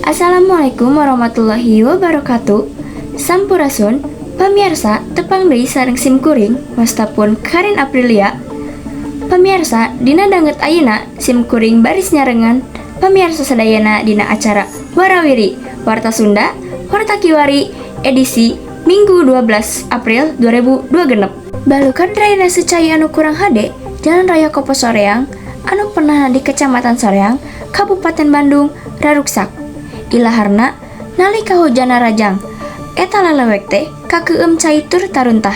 Assalamualaikum warahmatullahi wabarakatuh. Sampurasun, pamirsa tepang deui sareng simkuring wastapun Karin Aprilia. Pamirsa, dina danget ayeuna simkuring baris nyarengan pamirsa sadayana dina acara Warawiri Warta Sunda Warta Kiwari edisi Minggu 12 April 2026. Balukan drainase secai anu kurang hade Jalan Raya Kopo Soreang anu pernah di Kecamatan Soreang, Kabupaten Bandung raruksak. Ilaharna nalika hujana rajang eta lalewek teh kakeueum cai tur taruntah.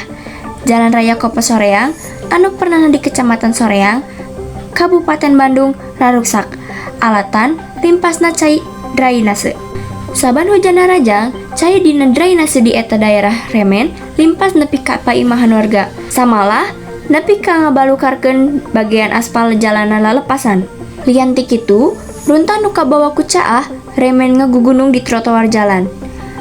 Jalan Raya Kopo Soreang anu pernah di Kecamatan Soreang, Kabupaten Bandung raruksak. Alatan limpasna cai drainase. Saban hujana rajang, cai dina drainase di eta daerah remen limpas nepi ka paimahan warga. Samalah nepi ka ngabalukarkeun bagian aspal jalanan lalepasan. Lian ti kitu, runtan nu kabawa ku caah remen ngagugunung di trotoar jalan.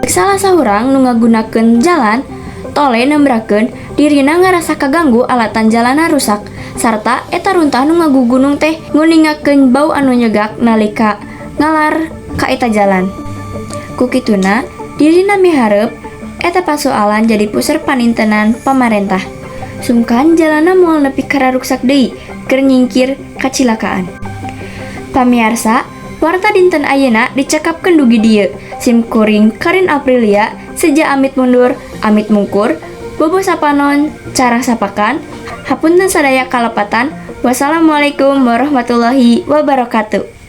Salah saurang nu ngagunakeun jalan tole nembrakeun dirina ngarasa kaganggu alatan jalanan rusak sarta eta runtah nu ngagugunung teh nguningakeun bau anu nyegak nalika ngalar ka eta jalan. Kukituna dirina miharep eta pasoalan jadi puseur panintenan pamarentah. Sungkan jalana moal nepi ka raruksak deui keur nyingkir kacilakaan. Pamirsa, warta dinten ayeuna dicekapkeun dugi dieu. Simkuring Karin Aprilia seja amit mundur, amit mungkur, bobo sapanon, cara sapakan, hapunten sadaya kalepatan. Wassalamualaikum warahmatullahi wabarakatuh.